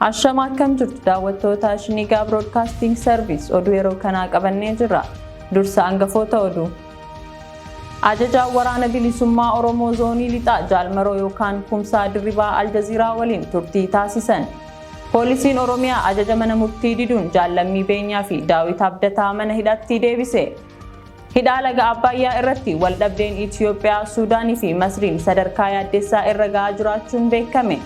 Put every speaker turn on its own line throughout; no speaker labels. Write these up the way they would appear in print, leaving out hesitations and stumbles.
Ashama akkam jirtu daawwattoota Shinniigaa Broadcasting Service oduu yeroo kanaa qabannee jirra. Dursa hangafoota oduu. Ajajaa waraana bilisummaa Oromoo zoonii lixaa Jaalmaroo yookaan Kumsaa Dirribaa Aljaziiraa waliin turtii taasisan. Poolisiin Oromiyaa ajaja mana murtii diduun Jaallammii Beenyaa fi Daawit Abdataa mana hidhatti deebise. Hidhaa laga Abbayyaa irratti waldhabdeen Itoophiyaa, Suudaanii fi Masriin sadarkaa yaaddeessaa irra gahaa jiraachuun beekame.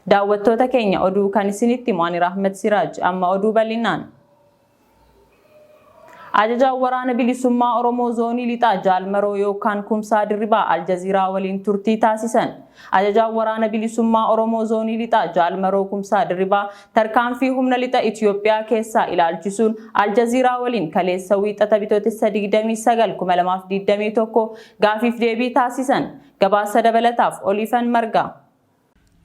Daawwattoota keenya oduu kan isinitti Moonir Ahmed Siraaj amma oduu bal'inaan. Ajajaa waraana bilisummaa Oromoo zoonii lixaa Jaalmaroo yookaan Kumsaa Dirribaa Aljaziiraa waliin turtii taasisan. Ajajaa waraana bilisummaa Oromoo zoonii lixaa Jaalmaroo Kumsaa Dirribaa tarkaanfii humna lixa Itoophiyaa keessaa ilaalchisuun Aljaziiraa waliin kaleessa wiixata Bitootessa 29 2021 gaafiif deebii taasisan. Gabaasa dabalataaf Oliifan Margaa.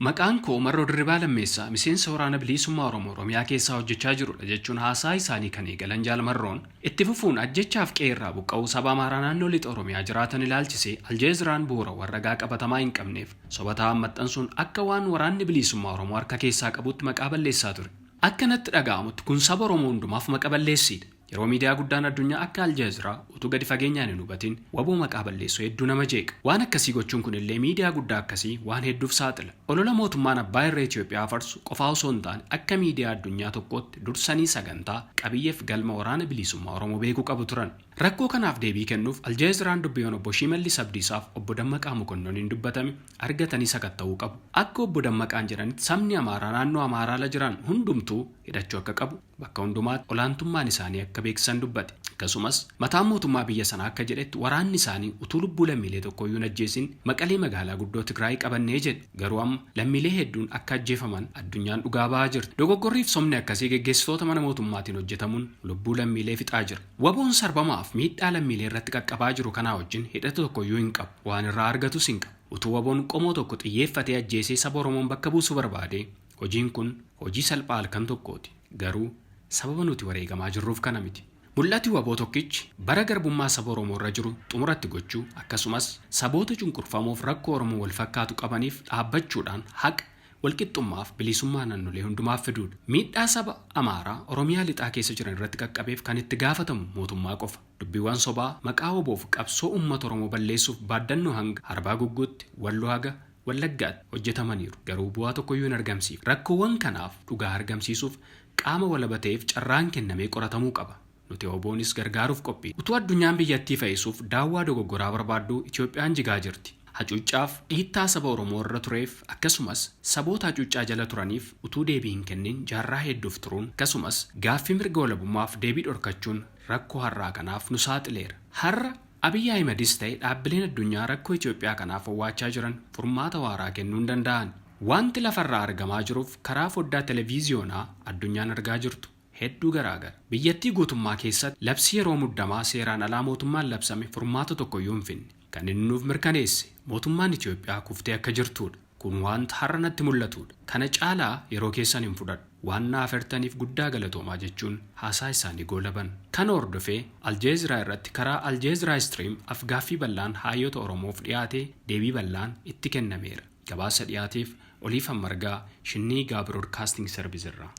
Maqaan koo Marroo Dirribaa Lammeessaa miseensa waraana bilisummaa Oromiyaa keessaa hojjechaa jirudha jechuun haasaa isaanii kan eegalan Jaalmarroon itti fufuun ajjechaaf qeerraa buqqa'uu saba Amaaraa naannoo lixa Oromiyaa jiraatan ilaalchisee Aljeeziraan bu'uura warragaa qabatamaa hin qabneef soba ta'an maxxansuun akka waan waraanni bilisummaa Oromoo harka keessaa qabutti maqaa balleessaa ture. Akka natti dhaga'amutti kun saba Oromoo hundumaaf maqaa balleessiidha. Yeroo miidiyaa guddaan addunyaa akka Aljeeziraa utuu gadi fageenyaan hin hubatin waboo maqaa balleessuu hedduu nama jeeqa. Waan akkasii gochuun kun illee miidiyaa guddaa akkasii waan hedduuf saaxila. Olola mootummaan abbaa irree Itoophiyaa farsu qofaa osoo hin taane akka miidiyaa addunyaa tokkootti dursanii sagantaa qabiyyeef galma waraana bilisummaa Oromoo beekuu qabu turan. Rakkoo kanaaf deebii kennuuf Aljeeziraan dubbiyoon obbo Shimallis Abdiisaaf obbo Dammaqaa Mokonnooniin dubbatame argatanii sakatta'uu qabu. Akka obbo Dammaqaan jedhanitti sabni Amaaraa naannoo Amaaraala jiran hundumtuu hidhachuu akka qabu bakka hundumaatti olaantummaan isaanii akka beeksisan dubbate. Akkasumas mataan mootummaa biyya sanaa akka jedhetti waraanni isaanii utuu lubbuu lammiilee tokkoyyuu hin ajjeesin Maqalee magaalaa guddoo Tigraay qabannee jedhe. Garuu amma lammiilee hedduun akka ajjeefaman addunyaan dhugaa ba'aa jirti. Dogoggorriif somni akkasii geggeessitoota mana mootummaatiin hojjetamuun lubbuu lammiilee fixaa jira. Waboon sarbamaaf miidhaa lammiilee irratti qaqqabaa jiru kanaa wajjin hidhata tokkoyyuu hin qabu. Waan irraa argatus hin qabu. Utuu waboon qomoo tokko xiyyeeffatee ajjeesee saba Oromoon bakka buusuu barbaade hojiin kun hojii salphaa halkan tokkooti. Garuu sababa nuti wareegamaa jirruuf kana miti. Mul'ati waboo tokkichi bara garbummaa saba Oromoo irra jiru xumuratti gochuu akkasumas saboota cunqurfamoof rakkoo Oromoo wal fakkaatu qabaniif dhaabbachuudhaan haqa walqixxummaaf bilisummaa naannolee hundumaaf fiduudha. Miidhaa saba Amaaraa Oromiyaa lixaa keessa jiran irratti qaqqabeef kan itti gaafatamu mootummaa qofa. Dubbiiwwan sobaa maqaa waboof qabsoo uummata Oromoo balleessuuf baaddannoo hanga Arbaa Gugguutti Walloo haga Wallaggaatti hojjetamaniiru. Garuu bu'aa tokkoyyuu hin argamsiifne. Rakkoowwan kanaaf dhugaa argamsiisuuf qaama walabateef carraan kennamee qoratamuu qaba. Nuti waboonis gargaaruuf qophii. Utuu addunyaan biyyattii fayyisuuf daawwaa dogoggoraa barbaaddu Itoophiyaan jigaa jirti. Hacuuccaaf dhiittaa saba Oromoo irra tureef akkasumas saboota hacuuccaa jala turaniif utuu deebii hin kennin jaarraa hedduuf turuun akkasumas gaaffii mirga walabummaaf deebii dhorkachuun rakkoo har'aa kanaaf nu saaxileera. Har'a Abiyyi Ahimedis ta'e dhaabbileen addunyaa rakkoo Itoophiyaa kanaaf hawwaachaa jiran furmaata waaraa kennuu hin danda'an. Wanti lafarraa argamaa jiruuf karaa foddaa televiziyoonaa addunyaan argaa jirtu hedduu garaagara. Biyyattii guutummaa keessatti labsii yeroo muddamaa seeraan alaa mootummaan labsame furmaata tokkoyyuu hin finne. Kan inni nuuf mirkaneesse mootummaan Itoophiyaa kuftee akka jirtudha. Kun wanta har'a natti mul'atudha. Kana caalaa yeroo keessan hin fudhadhu. Waan naaf hirtaniif guddaa galatoomaa jechuun haasaa isaanii goolaban. Kana hordofee Aljeeziraa irratti karaa Aljeeziraa Stream afgaaffii bal'aan hayyoota Oromoof dhiyaatee deebii bal'aan itti kennameera. Gabaasa dhiyaateef Oliifan Margaa Shinniigaa Broadcasting Service irraa.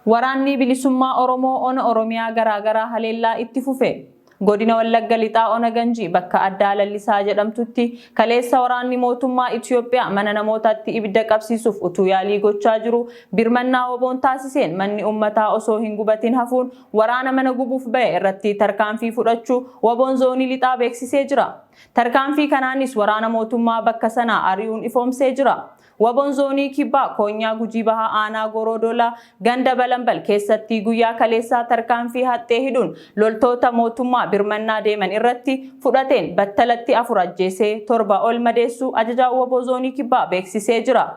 Waraanni bilisummaa Oromoo ona Oromiyaa garaagaraa haleellaa itti fufe. Godina Wallagga lixaa ona Ganjii bakka addaa lallisaa jedhamtutti kaleessa waraanni mootummaa Itoophiyaa mana namootaatti ibidda qabsiisuuf utuu yaalii gochaa jiru birmannaa waboon taasiseen manni uummataa osoo hin gubatin hafuun waraana mana gubuuf ba'e irratti tarkaanfii fudhachuu waboon zoonii lixaa beeksisee jira. Tarkaanfii kanaanis waraana mootummaa bakka sanaa ari'uun ifoomsee jira. Waboon zoonii kibbaa koonyaa Gujii Bahaa aanaa Gorodoolaa ganda Balambal keessatti guyyaa kaleessaa tarkaanfii haxxee hidhuun loltoota mootummaa birmannaa deeman irratti fudhateen battalatti 4 ajjeesee 7 ol madeessuu ajajaa waboo zoonii kibbaa beeksisee jira.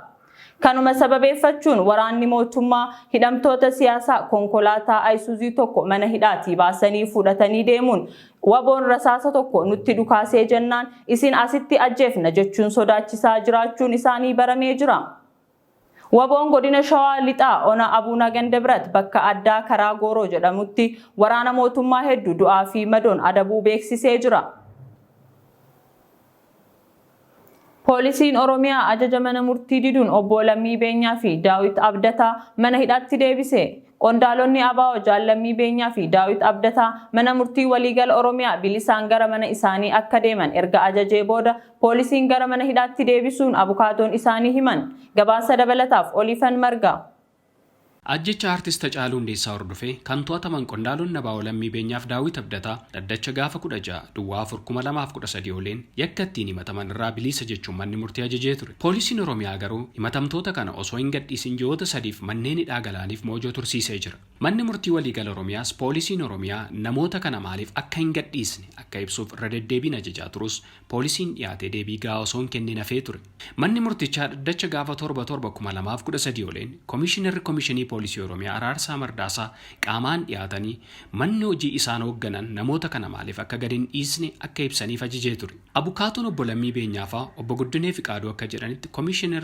Kanuma sababeeffachuun waraanni mootummaa hidhamtoota siyaasaa konkolaataa Ayisuuzii tokko mana hidhaatii baasanii fudhatanii deemuun waboon rasaasa tokko nutti dhukaasee jennaan isin asitti ajjeefna jechuun sodaachisaa jiraachuun isaanii baramee jira. Waboon godina Shawaa Lixaa ona Abuuna Gandabrat bakka addaa karaa Gooroo jedhamutti waraana mootummaa hedduu du'aa fi madoon adabuu beeksisee jira. Poolisiin Oromiyaa ajaja mana murtii diduun obbo Lammii Beenyaa fi Daawit Abdataa mana hidhaatti deebise. Qondaalonni ABO Lammii Beenyaa fi Daawit Abdataa mana murtii waliigala Oromiyaa bilisaan gara mana isaanii akka deeman erga ajajee booda poolisiin gara mana hidhaatti deebisuun abukaatoon isaanii himan. Gabaasa dabalataaf Olifan Margaa.
Ajjecha artist Hacaaluu Hundeessaa hordofee kan to'ataman qondaalonni ABO Lammii Beenyaaf Daawit Abdataa dhaddacha gaafa 16 Duwwaa 2013 ooleen yakka ittiin himataman irraa bilisa jechuun manni murtii ajajee ture. Poolisiin Oromiyaa garuu himatamtoota kana osoo hin gadhiisin ji'oota 3f manneen hidhaa galaaniif moojoo tursiisee jira. Manni murtii waliigala Oromiyaas poolisiin Oromiyaa namoota kana maaliif akka hin gadhiisne akka ibsuuf irra deddeebiin ajajaa turus poolisiin dhiyaatee deebii gahaa osoo hin kennin hafee ture. Manni murtichaa dhaddacha gaafa 7/2013 ooleen Komishinii Poolisii Oromiyaa Araarsaa Mardaasaa qaamaan dhiyaatanii manni hojii isaan hoogganan namoota kana maaliif akka gadi hin dhiisne akka ibsaniif ajajee ture. Abukaatoon obbo Lammii Beenyaafaa obbo Guddinee Fiqaaduu akka jedhanitti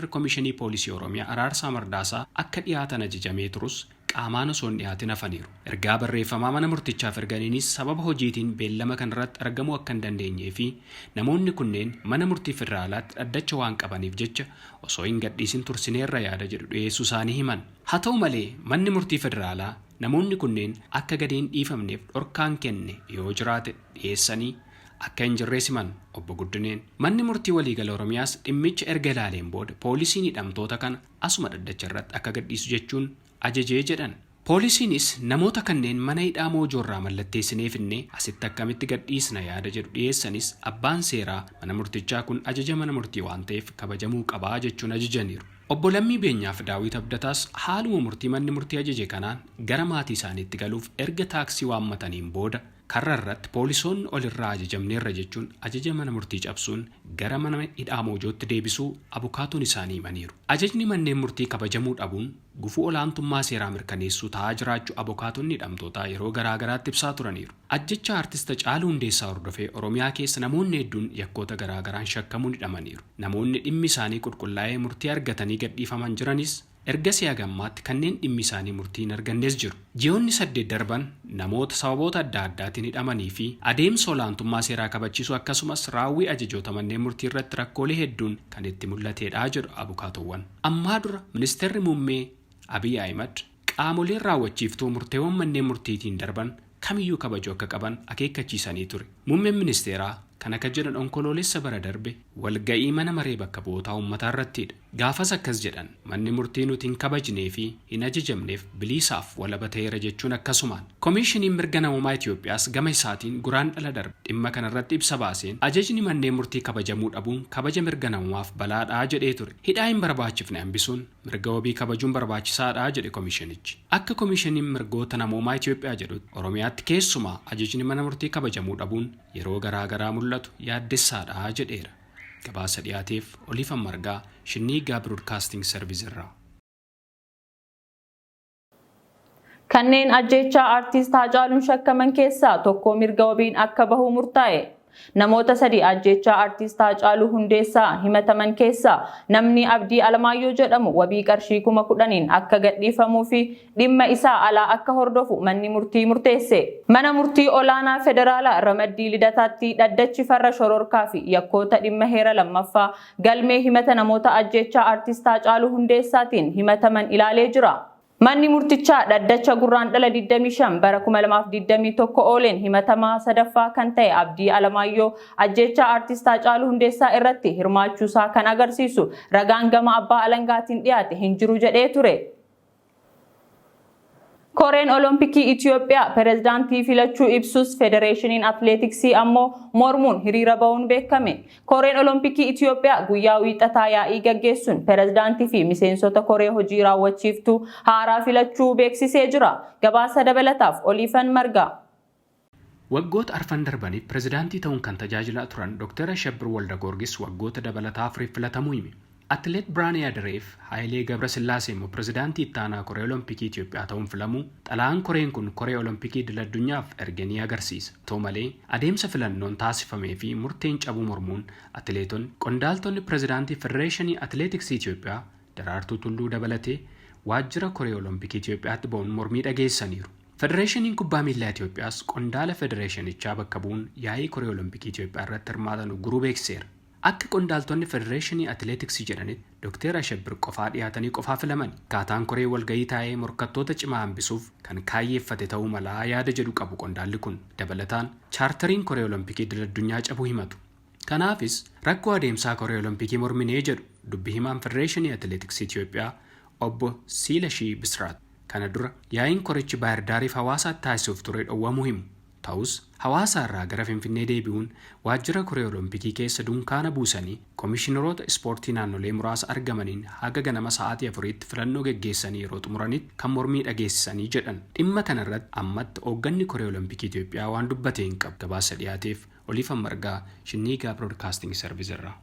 Komishinii Poolisii Oromiyaa Araarsaa Mardaasaa akka dhiyaatan ajajamee turus qaamaan osoo hin dhiyaatin hafaniiru. Ergaa barreeffamaa mana murtichaaf erganiinis sababa hojiitiin beellama kanarratti argamuu akka hin dandeenyee fi namoonni kunneen mana murtii federaalaatti dhaddacha waan qabaniif jecha osoo hin gadhiisin tursineerra yaada jedhu dhiyeessuu isaanii himan. Haa ta'u malee manni murtii federaalaa namoonni kunneen akka gadi hin dhiifamneef dhorkaan kenne yoo jiraate dhiyeessanii akka hin jirree siman obbo Guddineen. Manni murtii waliigala Oromiyaas dhimmicha erga ilaaleen booda poolisiin hidhamtoota kana asuma dhaddacha irratti akka gadhiisu jechuun ajajee jedhan. Poolisiinis namoota kanneen mana hidhaa moojoorraa mallatteessineefinne asitti akkamitti gadhiisna yaada jedhu dhiyeessanis abbaan seeraa mana murtichaa kun ajaja mana murtii waan ta'eef kabajamuu qabaa jechuun ajajaniiru. Obbo Lammii Beenyaaf Daawit Abdataas haaluma murtii manni murtii ajaje kanaan gara maatii isaaniitti galuuf erga taaksii waammataniin booda karra irratti poolisoonni olirraa ajajamneerra jechuun ajaja mana murtii cabsuun gara mana hidhaa moojootti deebisuu abukaatoon isaanii himaniiru. Ajajni manneen murtii kabajamuu dhabuun gufuu olaantummaa seeraa mirkaneessuu ta'aa jiraachuu abukaatonni hidhamtootaa yeroo garaagaraatti ibsaa turaniiru. Ajjecha artist Hacaaluu Hundeessaa hordofee Oromiyaa keessa namoonni hedduun yakkoota garaagaraan shakkamuun hidhamaniiru. Namoonni dhimmi isaanii qulqullaa'ee murtii argatanii gadhiifaman jiranis ergasii hagammaatti kanneen dhimmi isaanii murtii hin argannes jiru. Ji'oonni 8 darban namoota sababoota adda addaatiin hidhamanii fi adeemsa olaantummaa seeraa kabachiisuu akkasumas raawwii ajajoota manneen murtii irratti rakkoolee hedduun kan itti mul'ateedha jedhu abukaatowwan. Ammaa dura ministeerri muummee Abiy Ahmed qaamoleen raawwachiiftuu murteewwan manneen murtiitiin darban kamiyyuu kabajuu akka qaban akeekkachiisanii ture. Muummeen ministeeraa kan akka jedhan onkoloolessa bara darbe walga'ii mana maree bakka bu'ootaa uummataa irrattidha. Gaafas akkas jedhan manni murtii nuti hin kabajnee fi hin ajajamneef bilisaaf walaba ta'eera jechuun akkasumaan. Komishiniin mirga namummaa Itoophiyaas gama isaatiin guraandhala darbe dhimma kanarratti ibsa baaseen ajajni manneen murtii kabajamuu dhabuun kabaja mirga namummaaf balaadhaa jedhee ture. Hidhaa hin barbaachifne hambisuun mirga wabii kabajuun barbaachisaadhaa jedhe komishinichi. Akka komishiniin mirgoota namummaa Itoophiyaa jedhutti Oromiyaatti keessumaa ajajni mana murtii kabajamuu dhabuun yeroo garaagaraa mul'atu yaaddessaadhaa jedheera. Gabaasa dhiyaateef Olifan Margaa Shinniigaa Broadcasting Service irraa.
Kanneen ajjeechaa artiist Hacaaluun shakkaman keessaa tokko mirga wabiin akka bahu murtaa'e. Namoota 3 ajjeechaa artiist Hacaaluu Hundeessaa himataman keessaa namni Abdii Alamaayyoo jedhamu wabii qarshii 10,000 akka gadhiifamuu fi dhimma isaa alaa akka hordofu manni murtii murteesse. Mana murtii olaanaa federaalaa Ramaddii Lidataatti dhaddachi farra shororkaa fi yakkoota dhimma heera lammaffaa galmee himata namoota ajjeechaa artiist Hacaaluu Hundeessaatiin himataman ilaalee jira. Manni murtichaa dhaddacha gurraandhala 25 bara 2021 ooleen himatamaa sadaffaa kan ta'e Abdii Alamaayyoo ajjeechaa artiist Hacaaluu Hundeessaa irratti hirmaachuusaa kan agarsiisu ragaan gama abbaa alangaatiin dhiyaate hin jiru jedhee ture. Koreen Olompikii Itoophiyaa pirezidaantii filachuu ibsus Federeeshiniin Atileetiksii ammoo mormuun hiriira ba'uun beekame. Koreen Olompikii Itoophiyaa guyyaa wiixataa yaa'ii gaggeessuun pirezidaantii fi miseensota koree hojii raawwachiiftuu haaraa filachuu beeksisee jira. Gabaasa dabalataaf Olifan Margaa.
Waggoota arfan darbaniif pirezidaantii ta'uun kan tajaajilaa turan Dr. Ashabbir Waldagoorgis waggoota dabalataa afuriif filatamuu hime. Atileet Biraanii Adireef Haayilee Gabrasillaasee immoo pirezidaantii ittaanaa Koree Olompikii Itoophiyaa ta'uun filamu xalayaan Koreen kun Koree Olompikii idil-addunyaaf erganii agarsiisa. Ta'u malee adeemsa filannoon taasifamee fi murteen cabuu mormuun atileetonni qondaaltonni pirezidaantii Federeeshinii Atileetiksii Itoophiyaa Daraartuu Tulluu dabalatee waajjira Koree Olompikii Itoophiyaatti ba'uun mormii dhageessaniiru. Federeeshiniin Kubbaa Miilaa Itoophiyaas qondaala federeeshinichaa bakka bu'uun yaa'ii Koree Olompikii Itoophiyaa irratti hirmaatan guruu beekseera. Akka qondaaltonni federeeshinii atileetiksii jedhanitti Dr. Ashabbir qofaa dhiyaatanii qofaa filaman. Kaataan Koree walgahii taa'ee morkattoota cimaa hambisuuf kan kaayyeeffate ta'uu malaa yaada jedhu qabu qondaalli kun. Dabalataan chaartariin Koree Olompikii addunyaa cabuu himatu. Kanaafis rakkoo adeemsaa Koree Olompikii morminee jedhu dubbi himaan federeeshinii atileetiksii Itoophiyaa obbo Siilashii Bisraat. Kana dura yaa'iin korichi Baahirdaariif hawaasaatti taasisuuf ture dhowwamuu himu. Ta'us hawaasa irraa gara Finfinnee deebi'uun waajjira Koree Olompikii keessa dunkaana buusanii komishineroota ispoortii naannolee muraasa argamaniin haga ganama sa'aatii 4tti filannoo geggeessanii yeroo xumuranitti kan mormii dhageessisanii jedhan. Dhimma kanarratti ammatti hoogganni Koree Olompikii Itoophiyaa waan dubbatee hin qabu. Gabaasa dhiyaateef Oliifan Margaa Shinniigaa Broadcasting Service irraa.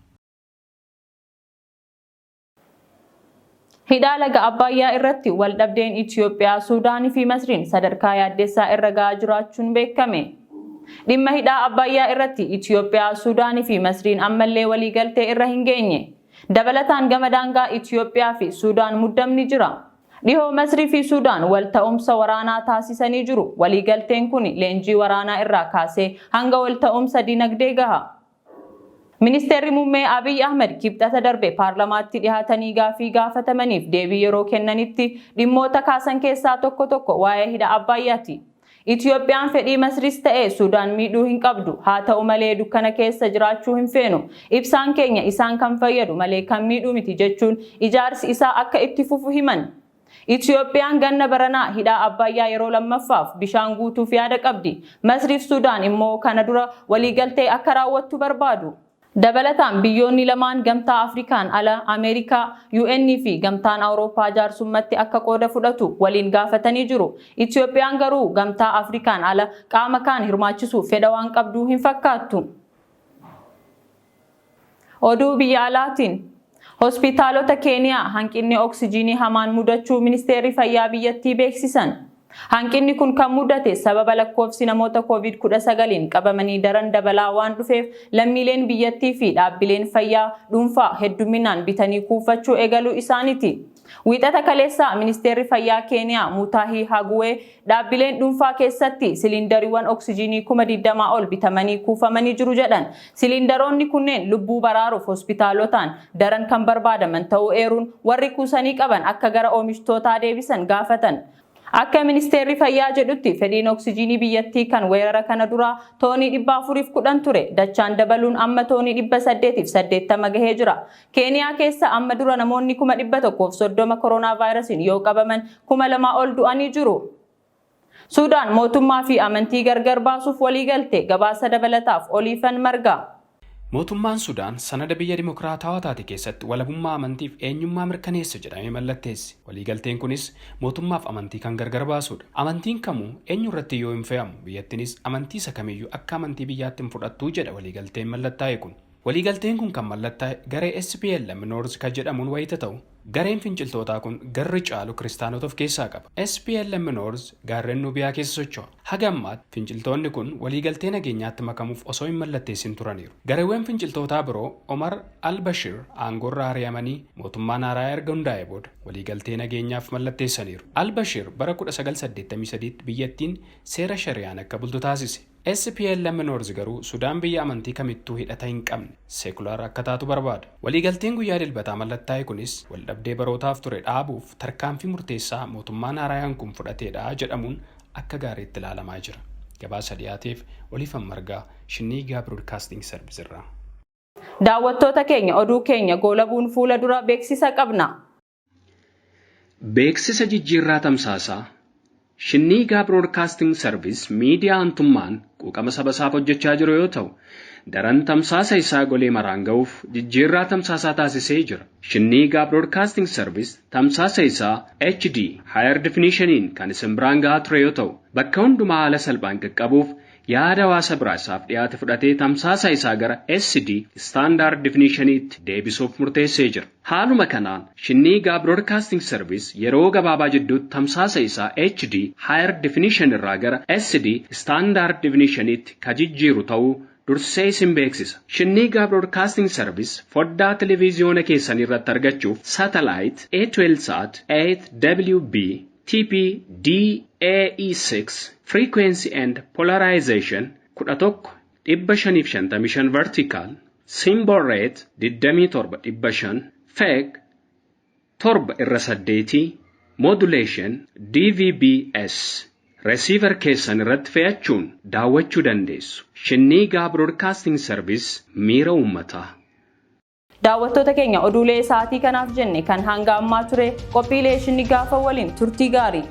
Hidhaa laga Abbayyaa irratti waldhabdeen Itoophiyaa, Suudaanii fi Masriin sadarkaa yaaddeessaa irra gahaa jiraachuun beekame. Dhimma hidhaa Abbayyaa irratti Itoophiyaa, Suudaanii fi Masriin ammallee waliigaltee irra hin geenye. Dabalataan gama daangaa Itoophiyaa fi Suudaan muddamni jira. Dhihoo Masrii fi Suudaan wal ta'umsa waraanaa taasisanii jiru. Waliigalteen kun leenjii waraanaa irraa kaasee hanga wal ta'umsa dinagdee gaha. Ministeerri Muummee Abiy Ahmed kibxata darbe paarlamaatti dhihaatanii gaafii gaafatamaniif deebii yeroo kennanitti dhimmoota kaasan keessaa tokko waa'ee hidha Abbayyaati. Itoophiyaan fedhii Masriis ta'ee Suudaan miidhuu hin qabdu. Haa ta'u malee dukkana keessa jiraachuu hin feenu. Ibsaan keenya isaan kan fayyadu malee kan miidhuu miti jechuun ijaarsi isaa akka itti fufu himan. Itoophiyaan ganna baranaa hidha Abbayyaa yeroo lammaffaaf bishaan guutuuf yaada qabdi. Masriif Suudaan immoo kana dura waliigaltee akka raawwattu barbaadu. Dabalataan biyyoonni lamaan gamtaa Afrikaan ala Ameerikaa, UN fi gamtaan Awurooppaa jaarsummaatti akka qooda fudhatu waliin gaafatanii jiru. Itoophiyaan garuu gamtaa Afrikaan ala qaama kaan hirmaachisuuf fedha waan qabduu hin fakkaattu. Oduu biyya alaatiin hospitaalota Keeniyaa hanqinni oksijiinii hamaan mudachuu ministeerri fayyaa biyyattii beeksisan. Hanqinni kun kan mudate sababa lakkoofsi namoota COVID-19 qabamanii daran dabalaa waan dhufeef lammiileen biyyattii fi dhaabbileen fayyaa dhuunfaa hedduminaan bitanii kuufachuu eegaluu isaaniiti. Wiixata kaleessaa ministeerri fayyaa Keeniyaa Mutaahii Haguwee dhaabbileen dhuunfaa keessatti siliindariiwwan oksijiinii 20,000 ol bitamanii kuufamanii jiru jedhan. Siliindaroonni kunneen lubbuu baraaruuf hospitaalotaan daran kan barbaadaman ta'uu eeruun warri kuusanii qaban akka gara oomishtootaa deebisan gaafatan. Akka ministeerri fayyaa jedhutti fedhiin oksijiinii biyyattii kan weerara kana dura toonii 410 ture. Dachaan dabaluun amma toonii 880 gahee jira. Keeniyaa keessa amma dura namoonni 130 koronaavaayirasiin yoo qabaman 2,000 ol du'anii jiru. Suudaan mootummaa fi amantii gargar baasuuf waliigalte. Gabaasa dabalataaf Oliifan Margaa.
Mootummaan Sudaan sanada biyya dimokiraatawaa taate keessatti walabummaa amantiif eenyummaa mirkaneessa jedhamee mallatteesse. Waliigalteen kunis mootummaaf amantii kan gargar baasudha. Amantiin kamuu eenyu irratti yoo hin fe'amu biyyattiinis amantii isa kamiyyuu akka amantii biyyaatti hin fudhattuu jedha waliigalteen mallattaa'e kun. Waliigalteen kun kan mallattaa'e garee SPLM North kan jedhamuun wayita ta'u, gareen finciltootaa kun garri caalu kiristaanota of keessaa qaba. SPLM North gaarreen Nubiyaa keessa socho'a. Haga ammaatti finciltoonni kun waliigaltee nageenyaatti makamuuf osoo hin mallatteessin turaniiru. Gareewwan finciltootaa biroo Omar al-Bashir aangoorraa ari'amanii mootummaan haaraa erga hundaa'e booda waliigaltee nageenyaaf mallatteessaniiru. Al-Bashir bara 1983 biyyattiin seera shari'aan akka bultu taasise. SPLM North garuu Sudaan biyya amantii kamittuu hidhata hin qabne seekulaar akka taatu barbaada. Waliigalteen guyyaa dilbataa mallattaa'e kunis waldhabdee barootaaf ture dhaabuuf tarkaanfii murteessaa mootummaan haaraan kun fudhateedha jedhamuun akka gaariitti ilaalamaa jira. Gabaasa dhiyaateef Oliifan Margaa Shinniigaa Broadcasting Service irraa.
Daawwattoota keenya oduu keenya goolabuun fuula dura beeksisa qabna.
Beeksisa jijjiirraa tamsaasaa Shinniigaa Broadcasting Service miidiyaa antummaan quuqama saba isaaf hojjechaa jiru yoo ta'u, daran tamsaasa isaa golee maraan ga'uuf jijjiirraa tamsaasaa taasisee jira. Shinniigaa Broadcasting Service tamsaasa isaa HD Higher Definitioniin kan isin biraan gahaa ture yoo ta'u, bakka hundumaa haala salphaan qaqqabuuf yaada hawaasa biraa isaaf dhiyaate fudhatee tamsaasa isaa gara SD Standard Definitioniitti deebisuuf murteessee jira. Haaluma kanaan Shinniigaa Broadcasting Service yeroo gabaabaa jidduutti tamsaasa isaa HD Higher Definition irraa gara SD Standard Definitioniitti ka jijjiiru ta'uu dursee isin beeksisa. Shinniigaa Broadcasting Service foddaa televiziyoona keessan irratti argachuuf Satellite Eutelsat 8WB TPDAE6 Frequency and Polarization 11,555 Vertical Symbol Rate 27,500 FEG 7/8 Modulation DVB-S Receiver keessan irratti fe'achuun daawwachuu dandeessu. Shinniigaa Broadcasting Service miira uummataa.
Daawwattoota keenya oduulee sa'aatii kanaaf jenne kan hanga ammaa ture qophiilee Shinniigaa waliin turtii gaarii.